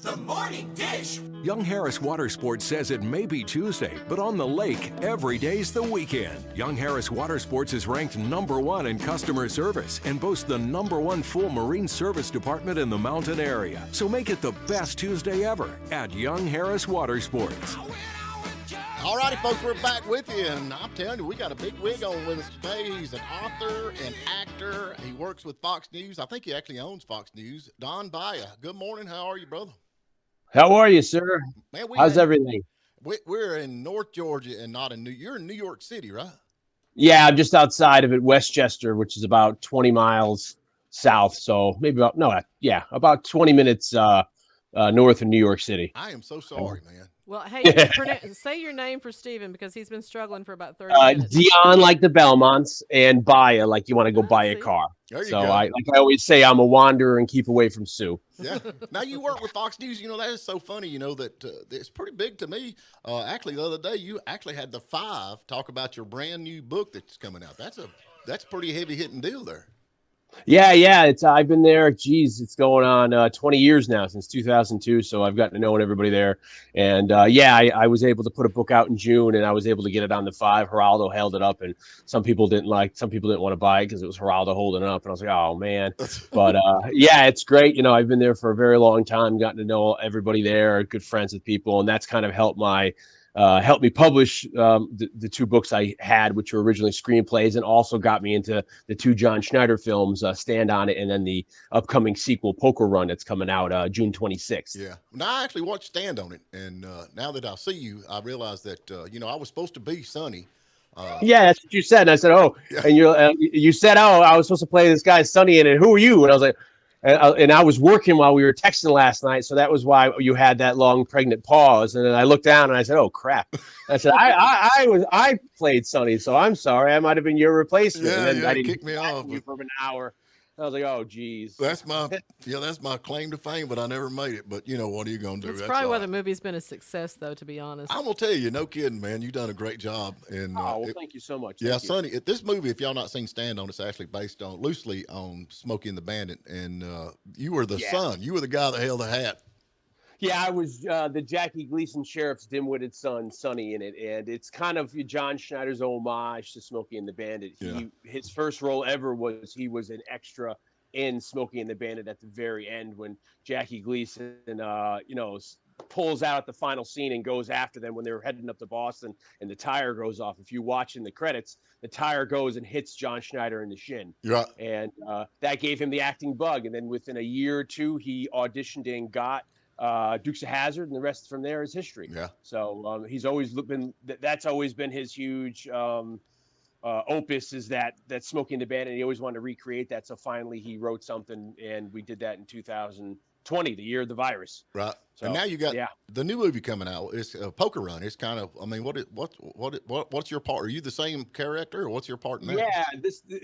The Morning Dish. Young Harris Water Sports says it may be Tuesday, but on the lake, every day's the weekend. Young Harris Water Sports is ranked #1 in customer service and boasts the #1 full marine service department in the mountain area. So make it the best Tuesday ever at Young Harris Water Sports. All righty, folks, we're back with you, and I'm telling you, we got a big wig on with us today. He's an author and actor. He works with Fox News. I think he actually owns Fox News. Dion Baia. Good morning. How are you, brother? How are you, sir? Man, how's everything? We're in North Georgia and not in you're in New York City, right? Yeah, I'm just outside of it, Westchester, which is about 20 miles south. So maybe about 20 minutes north of New York City. I am so sorry, man. Well, hey, say your name for Steven because he's been struggling for about 30 minutes. Dion like the Belmonts and Baia like you want to go buy a car. There you so go. I always say I'm a wanderer and keep away from Sue. Yeah. Now you work with Fox News. That is so funny. That it's pretty big to me. Actually, the other day you actually had the Five talk about your brand new book that's coming out. That's a pretty heavy hitting deal there. Yeah. It's I've been there. Geez, it's going on 20 years now, since 2002. So I've gotten to know everybody there. And I was able to put a book out in June, and I was able to get it on the Five. Geraldo held it up, and some people didn't want to buy it because it was Geraldo holding it up. And I was like, oh man. But it's great. I've been there for a very long time, gotten to know everybody there, good friends with people, and that's kind of helped me publish the two books I had, which were originally screenplays, and also got me into the two John Schneider films, Stand On It, and then the upcoming sequel, Poker Run, that's coming out June 26th. Yeah. Now, I actually watched Stand On It, and now that I see you, I realize that, I was supposed to be Sonny. Yeah, that's what you said. And I said, yeah. And you said, I was supposed to play this guy Sonny in it. Who are you? And I was like, and I was working while we were texting last night, so that was why you had that long pregnant pause. And then I looked down and I said, "Oh crap!" I said, "I played Sonny, so I'm sorry. I might have been your replacement." Yeah, and then I didn't kick me off for an hour. I was like, "Oh, geez." That's my claim to fame, but I never made it. But what are you gonna do? That's probably why the movie's been a success, though. To be honest, I'm gonna tell you, no kidding, man. You've done a great job. And thank you so much. Yeah, Sonny. This movie, if y'all not seen Stand On, it's actually based loosely on Smokey and the Bandit, and you were the son. You were the guy that held the hat. Yeah, I was the Jackie Gleason sheriff's dim-witted son, Sonny, in it, and it's kind of John Schneider's homage to Smokey and the Bandit. His first role ever was an extra in Smokey and the Bandit at the very end when Jackie Gleason, pulls out at the final scene and goes after them when they were heading up to Boston, and the tire goes off. If you watch in the credits, the tire goes and hits John Schneider in the shin. Yeah, and that gave him the acting bug. And then within a year or two, he auditioned and got Dukes of Hazzard, and the rest from there is history. Yeah. So he's always been. That's always been his huge opus, is that Smokey and the Bandit. And he always wanted to recreate that. So finally, he wrote something, and we did that in 2020, the year of the virus. Right. So, and now you got the new movie coming out. It's Poker Run. It's kind of. I mean, what's your part? Are you the same character, or what's your part in that? Yeah,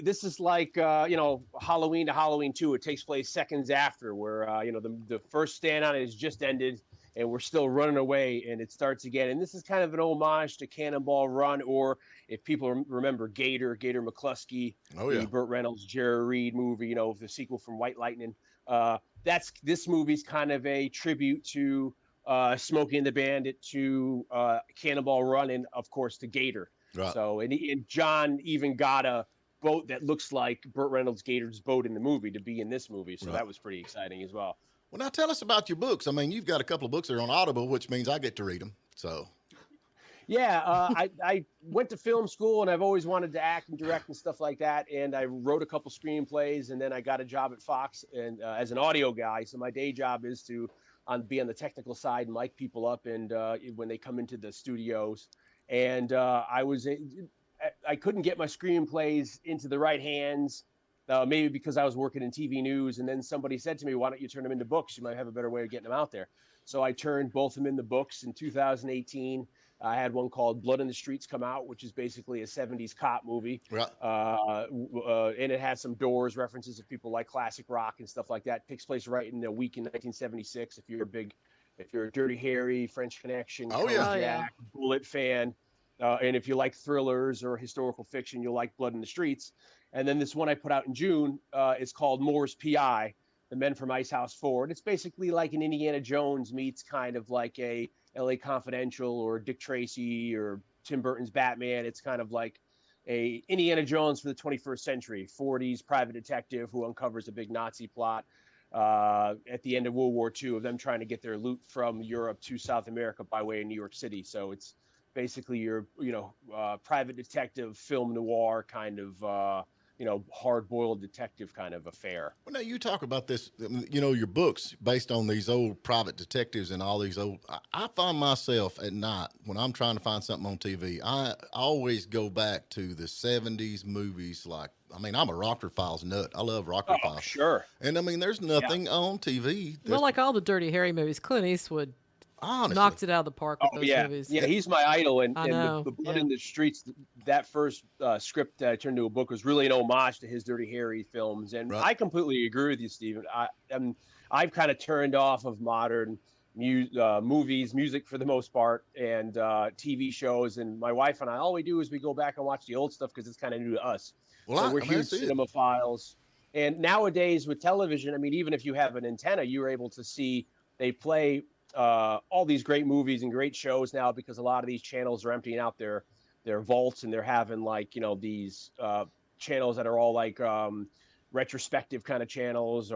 this is like Halloween to Halloween 2. It takes place seconds after, where the first Stand On It has just ended, and we're still running away, and it starts again. And this is kind of an homage to Cannonball Run, or if people remember Gator McCluskey, the Burt Reynolds, Jerry Reed movie, the sequel from White Lightning. This movie's kind of a tribute to Smokey and the Bandit, to Cannonball Run, and of course to Gator. Right. So and John even got a boat that looks like Burt Reynolds' Gator's boat in the movie to be in this movie. So that was pretty exciting as well. Well, now tell us about your books. I mean, you've got a couple of books that are on Audible, which means I get to read them. So. Yeah, I went to film school, and I've always wanted to act and direct and stuff like that. And I wrote a couple screenplays, and then I got a job at Fox and as an audio guy. So my day job is to be on the technical side, mic people up, and when they come into the studios. And I couldn't get my screenplays into the right hands, maybe because I was working in TV news. And then somebody said to me, "Why don't you turn them into books? You might have a better way of getting them out there." So I turned both of them into books in 2018. I had one called Blood in the Streets come out, which is basically a 70s cop movie. Right. And it has some Doors references if people like classic rock and stuff like that. It takes place right in a week in 1976. If you're a Dirty Harry, French Connection, Jack, Bullet fan, and if you like thrillers or historical fiction, you'll like Blood in the Streets. And then this one I put out in June is called Moore's P.I., the men from Ice House 4. And it's basically like an Indiana Jones meets kind of like a LA Confidential or Dick Tracy or Tim Burton's Batman. It's kind of like a Indiana Jones for the 21st century, 40s private detective who uncovers a big Nazi plot at the end of World War II of them trying to get their loot from Europe to South America by way of New York City. So it's basically your, private detective film noir kind of, hard-boiled detective kind of affair. Well, now you talk about this, your books based on these old private detectives and all these old. I find myself at night when I'm trying to find something on TV, I always go back to the 70s movies. I'm a Rockford Files nut. I love Rockford Files. Sure. And there's nothing on TV. Well, like all the Dirty Harry movies, Clint Eastwood Honestly knocked it out of the park with those movies. Yeah, he's my idol. And know, the Blood in the Streets, that first script that turned into a book was really an homage to his Dirty Harry films. And I completely agree with you, Stephen. I've kind of turned off of modern movies, music for the most part, and TV shows. And my wife and I, all we do is we go back and watch the old stuff because it's kind of new to us. Well, so we're huge cinemaphiles. And nowadays with television, even if you have an antenna, you're able to see they play all these great movies and great shows now because a lot of these channels are emptying out their vaults and they're having these channels that are all like retrospective kind of channels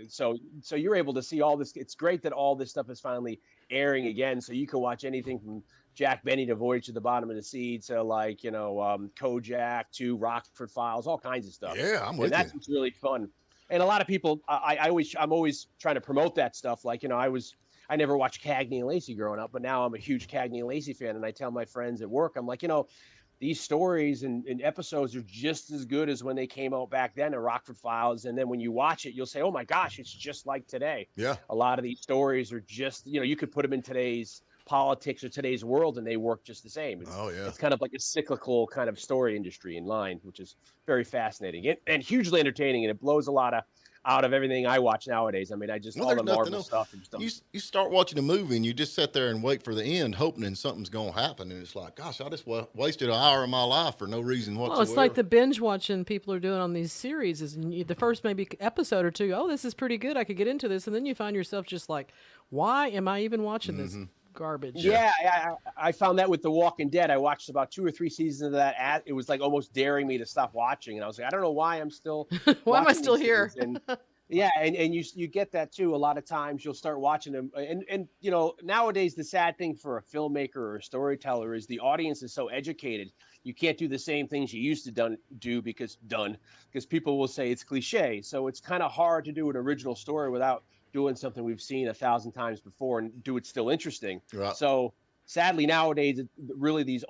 so you're able to see all this. It's great that all this stuff is finally airing again, so you can watch anything from Jack Benny to Voyage to the Bottom of the Sea to Kojak to Rockford Files, all kinds of stuff. Yeah, I'm with you. That's what's really fun. And a lot of people, I'm always trying to promote that stuff. I never watched Cagney and Lacey growing up, but now I'm a huge Cagney and Lacey fan. And I tell my friends at work, I'm like, these stories and episodes are just as good as when they came out back then in Rockford Files. And then when you watch it, you'll say, oh my gosh, it's just like today. Yeah. A lot of these stories are just, you could put them in today's politics or today's world and they work just the same. It's kind of like a cyclical kind of story industry in line, which is very fascinating and hugely entertaining. And it blows a lot out of everything I watch nowadays. All the Marvel stuff. You start watching a movie and you just sit there and wait for the end, hoping something's going to happen. And it's like, gosh, I just wasted an hour of my life for no reason whatsoever. Well, it's like the binge watching people are doing on these series. Is the first maybe episode or two, this is pretty good, I could get into this. And then you find yourself just like, why am I even watching this garbage? Yeah, I found that with The Walking Dead. I watched about 2 or 3 seasons of that. It was like almost daring me to stop watching, and I was like, I don't know why I'm still. Why am I still here? And you get that too. A lot of times you'll start watching them, and nowadays the sad thing for a filmmaker or a storyteller is the audience is so educated. You can't do the same things you used to do because people will say it's cliche. So it's kind of hard to do an original story without doing something we've seen 1,000 times before and do it still interesting. Right. So sadly nowadays, really these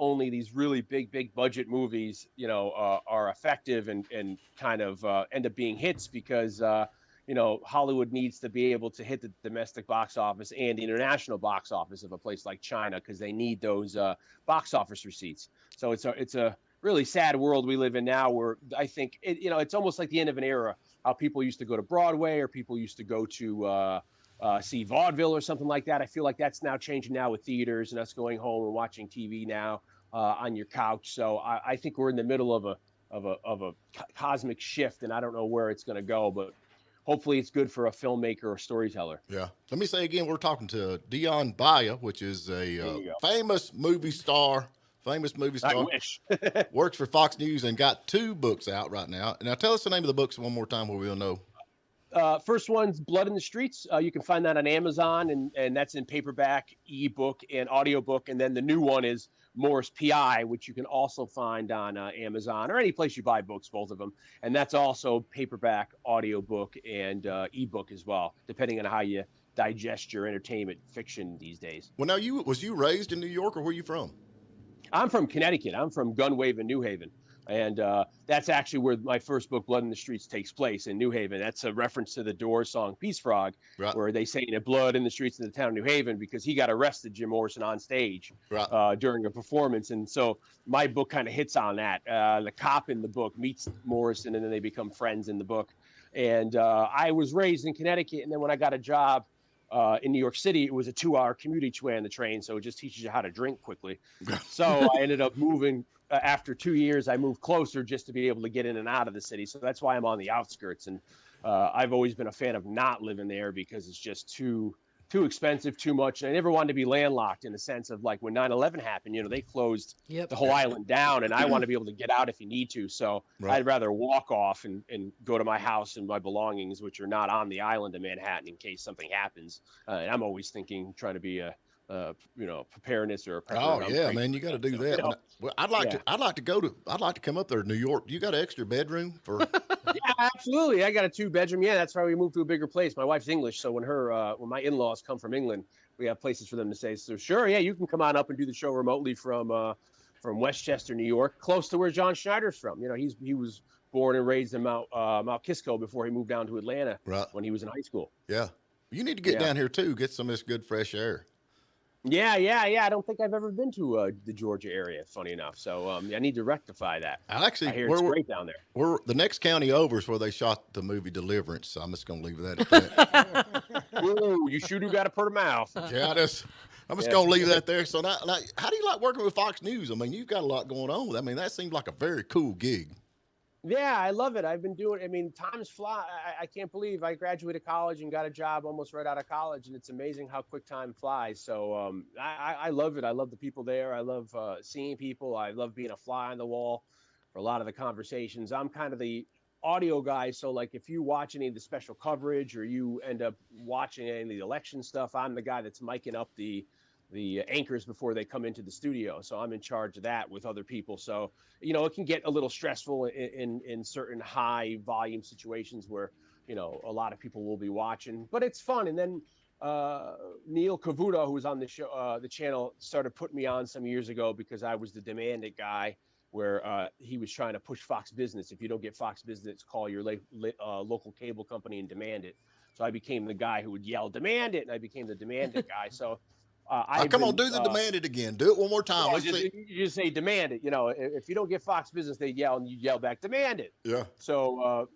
really big budget movies, are effective and kind of end up being hits because Hollywood needs to be able to hit the domestic box office and the international box office of a place like China because they need those box office receipts. So it's a really sad world we live in now where I think it's almost like the end of an era. How people used to go to Broadway or people used to go to see vaudeville or something like that. I feel like that's now changing now with theaters and us going home and watching TV now on your couch. So I think we're in the middle of a cosmic shift, and I don't know where it's going to go, but hopefully it's good for a filmmaker or storyteller. Yeah. Let me say again, we're talking to Dion Baia, which is a famous movie star. I wish. Works for Fox News and got 2 books out right now. Now tell us the name of the books one more time where we'll know. First one's Blood in the Streets. You can find that on Amazon, and that's in paperback, ebook, and audiobook. And then the new one is Morris P.I., which you can also find on Amazon or any place you buy books, both of them. And that's also paperback, audiobook, and ebook as well, depending on how you digest your entertainment fiction these days. Well, now was you raised in New York or where are you from? I'm from Connecticut. I'm from Gunwave in New Haven. And that's actually where my first book, Blood in the Streets, takes place in New Haven. That's a reference to the Doors song Peace Frog, where they say blood in the streets of the town of New Haven because he got arrested, Jim Morrison, on stage during a performance. And so my book kind of hits on that. The cop in the book meets Morrison, and then they become friends in the book. And I was raised in Connecticut, and then when I got a job in New York City, it was a 2-hour commute each way on the train, so it just teaches you how to drink quickly. So I ended up moving. After 2 years, I moved closer just to be able to get in and out of the city. So that's why I'm on the outskirts. And I've always been a fan of not living there because it's just too expensive, too much. And I never wanted to be landlocked in the sense of like when 9/11 happened, they closed the whole island down, and I want to be able to get out if you need to. So I'd rather walk off and go to my house and my belongings, which are not on the island of Manhattan in case something happens. And I'm always trying to be a preparedness or a prepper. Oh yeah, man, you got to do that. Well, I'd like to come up there to New York. You got an extra bedroom for? Yeah, absolutely. I got a 2-bedroom. Yeah, that's why we moved to a bigger place. My wife's English, so when my in-laws come from England, we have places for them to stay. So sure, yeah, you can come on up and do the show remotely from Westchester, New York, close to where John Schneider's from. He was born and raised in Mount Kisco before he moved down to Atlanta when he was in high school. Yeah, you need to get down here too. Get some of this good fresh air. Yeah. I don't think I've ever been to the Georgia area, funny enough. So I need to rectify that. I hear it's great down there. We're the next county over is where they shot the movie Deliverance. So I'm just going to leave that at that. Ooh, you sure do got to put a mouth. Yeah, I'm just going to leave that there. So now, how do you like working with Fox News? I mean, you've got a lot going on. I mean, that seems like a very cool gig. Yeah, I love it. I've been doing, times fly. I can't believe I graduated college and got a job almost right out of college, and it's amazing how quick time flies. So I love it. I love the people there. I love seeing people. I love being a fly on the wall for a lot of the conversations. I'm kind of the audio guy. So like if you watch any of the special coverage or you end up watching any of the election stuff, I'm the guy that's miking up the anchors before they come into the studio. So I'm in charge of that with other people. So, it can get a little stressful in certain high volume situations where, a lot of people will be watching, but it's fun. And then Neil Cavuto, who was on the show, the channel, started putting me on some years ago because I was the demand it guy where he was trying to push Fox Business. If you don't get Fox Business, call your local cable company and demand it. So I became the guy who would yell, demand it. And I became the demand it guy. So come on, do the demand it again. Do it one more time. Let's see. You just say demand it. If you don't get Fox Business, they yell and you yell back, demand it. Yeah. So,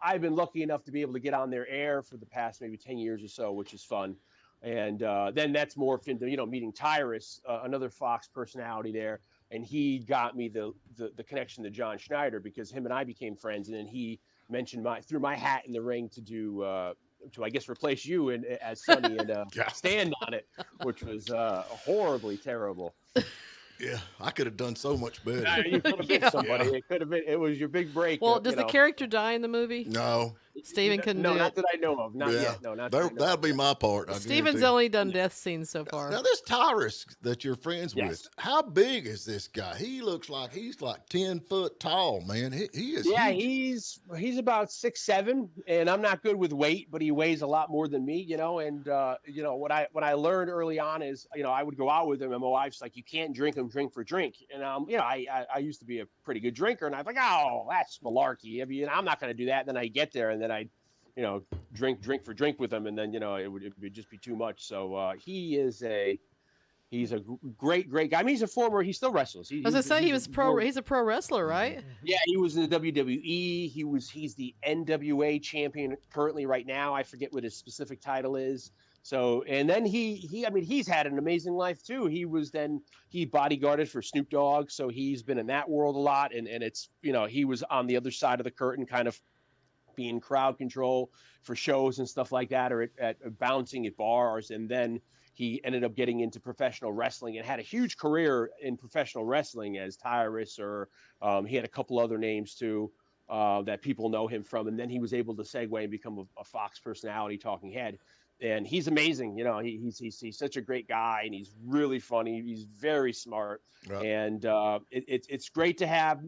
I've been lucky enough to be able to get on their air for the past maybe 10 years or so, which is fun. And then that's morphed into, meeting Tyrus, another Fox personality there. And he got me the connection to John Schneider because him and I became friends. And then he mentioned threw my hat in the ring to do to I guess replace you as Sonny and stand on it, which was horribly terrible. Yeah, I could have done so much better. You could have been somebody. Yeah. It could have been. It was your big break. Well, does the character die in the movie? No. Steven couldn't do it. No, not that I know of. Not yet. No, not that that'll be my part. Steven's only done death scenes so far. Now, this Tyrus that you're friends with, how big is this guy? He looks like he's like 10 foot tall, man. He is. Yeah, huge. he's about 6'7", and I'm not good with weight, but he weighs a lot more than me, And what I learned early on is, I would go out with him, and my wife's like, you can't drink for drink, and I used to be a pretty good drinker, and I was like, oh, that's malarkey. I'm not going to do that. And then I get there, and then I, drink for drink with him, and then it would just be too much. So he's a great guy. I mean, he still wrestles. He's a pro wrestler, right? Yeah, he was in the WWE. He's the NWA champion currently right now. I forget what his specific title is. So, and then he's had an amazing life too. He bodyguarded for Snoop Dogg. So he's been in that world a lot. And it's, he was on the other side of the curtain, kind of being crowd control for shows and stuff like that, or at bouncing at bars. And then he ended up getting into professional wrestling and had a huge career in professional wrestling as Tyrus, or he had a couple other names too that people know him from. And then he was able to segue and become a Fox personality, talking head. And he's amazing. He's such a great guy, and he's really funny. He's very smart. Right. And it's great to have,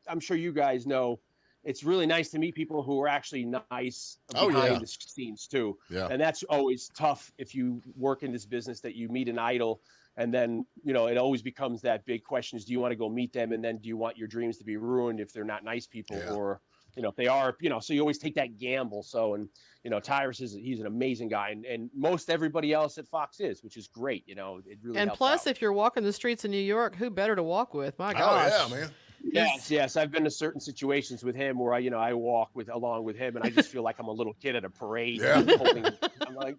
I'm sure you guys know, it's really nice to meet people who are actually nice behind the scenes too. Yeah. And that's always tough if you work in this business, that you meet an idol, and then, it always becomes that big question is, do you want to go meet them? And then do you want your dreams to be ruined if they're not nice people? Yeah. Or, if they are, so you always take that gamble. So, and, Tyrus he's an amazing guy, and most everybody else at Fox is, which is great. It really and helps plus, out. if you're walking the streets of New York, who better to walk with? My gosh. Oh, yeah, man. Yes. I've been to certain situations with him where I walk along with him, and I just feel like I'm a little kid at a parade. Yeah. I'm like,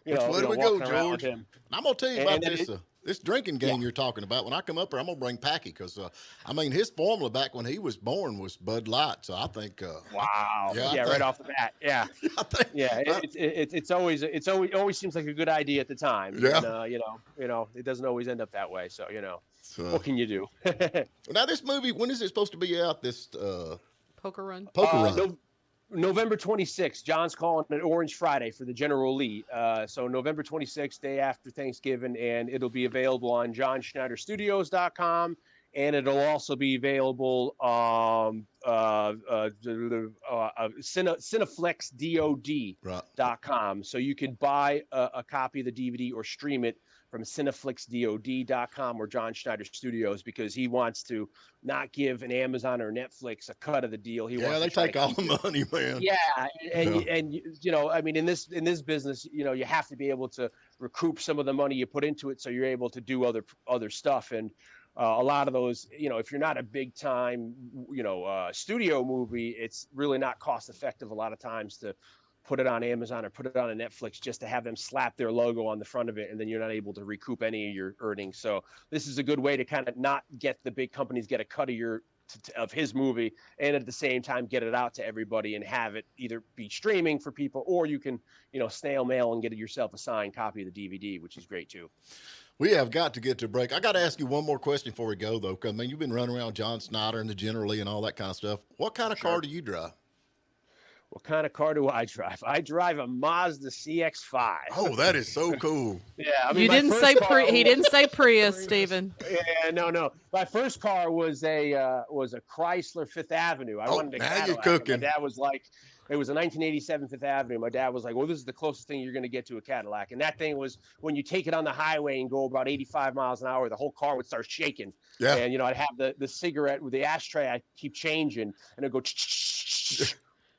which way do we go, George? I'm gonna tell you about this. This drinking game you're talking about, when I come up here, I'm going to bring Packy because, I mean, his formula back when he was born was Bud Light. So I think. Wow. Yeah, Right off the bat. Yeah. I think, It's always seems like a good idea at the time. Yeah. And, it doesn't always end up that way. So, what can you do? Now, this movie, when is it supposed to be out? This Poker Run. Run. November 26th. John's calling it Orange Friday for the General Lee. So November 26th, day after Thanksgiving, and it'll be available on johnschneiderstudios.com, and it'll also be available cineflixdod.com. So you can buy a copy of the DVD or stream it from cineflixdod.com or John Schneider Studios, because he wants to not give an Amazon or Netflix a cut of the deal. They take all the money, man. Yeah, and I mean, in this business, you have to be able to recoup some of the money you put into it, so you're able to do other stuff. And a lot of those, if you're not a big time, studio movie, it's really not cost effective a lot of times to put it on Amazon or put it on a Netflix just to have them slap their logo on the front of it, and then you're not able to recoup any of your earnings. So this is a good way to kind of not get the big companies get a cut of his movie, and at the same time get it out to everybody and have it either be streaming for people, or you can, snail mail and get yourself a signed copy of the DVD, which is great too. We have got to get to break. I got to ask you one more question before we go, though, because, you've been running around John Snyder and the General Lee and all that kind of stuff. What kind of car do you drive? What kind of car do I drive? I drive a Mazda CX-5. Oh, that is so cool. Yeah, you didn't say he didn't say Prius, Stephen. Yeah, no. My first car was a Chrysler Fifth Avenue. I wanted a Cadillac. Now you're cooking. My dad was like, it was a 1987 Fifth Avenue. My dad was like, well, this is the closest thing you're going to get to a Cadillac. And that thing was, when you take it on the highway and go about 85 miles an hour, the whole car would start shaking. Yeah. And, I'd have the cigarette with the ashtray, I keep changing, and it'd go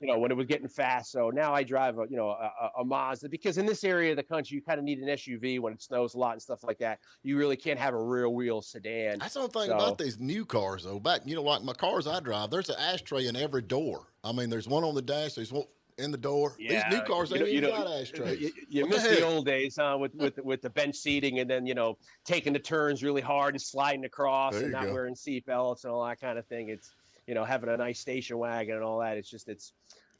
when it was getting fast. So now I drive a Mazda, because in this area of the country, you kind of need an SUV when it snows a lot and stuff like that. You really can't have a rear wheel sedan. That's the only thing about these new cars, though. Back, like my cars I drive, there's an ashtray in every door. I mean, there's one on the dash, there's one in the door. Yeah, these new cars, they don't even got ashtrays. You miss the old days, huh? With the bench seating, and then taking the turns really hard and sliding across, and not wearing seatbelts and all that kind of thing. It's having a nice station wagon and all that. It's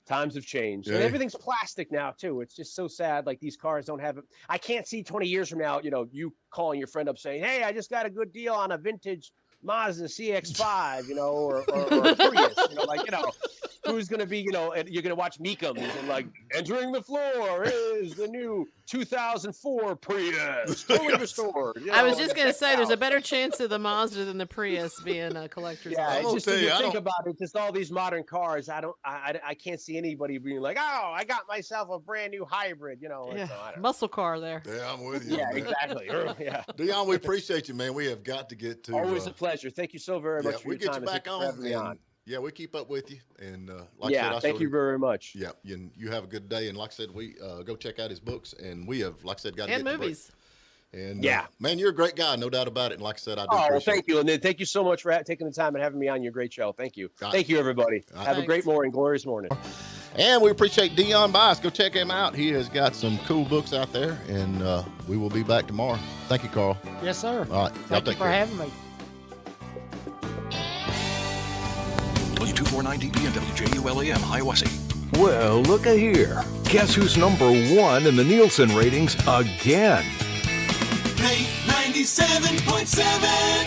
times have changed. And everything's plastic now too. It's just so sad. Like, these cars don't have it. I can't see 20 years from now, you calling your friend up saying, hey, I just got a good deal on a vintage Mazda CX-5, or a Prius, who's going to be, and you're going to watch Meekums and like, entering the floor is the new 2004 Prius, totally restored. I was just going to say, there's a better chance of the Mazda than the Prius being a collector's item. Just when you think about it, just all these modern cars, I can't see anybody being like, oh, I got myself a brand new hybrid, muscle car there. Yeah, I'm with you. Yeah, exactly. Yeah. Dion, we appreciate you, man. We have got to get to. Always a pleasure. Thank you so very much for your time. We get you back on. Yeah, we keep up with you, and thank you very much. Yeah, you have a good day, and like I said, we go check out his books, and we have, like I said, got to get movies. And man, you're a great guy, no doubt about it. And like I said, I do appreciate thank you, and then thank you so much for taking the time and having me on your great show. Thank you, thank you, everybody. Have a great morning, glorious morning. And we appreciate Dion Baia. Go check him out. He has got some cool books out there, and we will be back tomorrow. Thank you, Carl. Yes, sir. All right, thank you for having me. W249 DB and WJULAM, Hiawassee. Well, look here. Guess who's number one in the Nielsen ratings again? Play 97.7.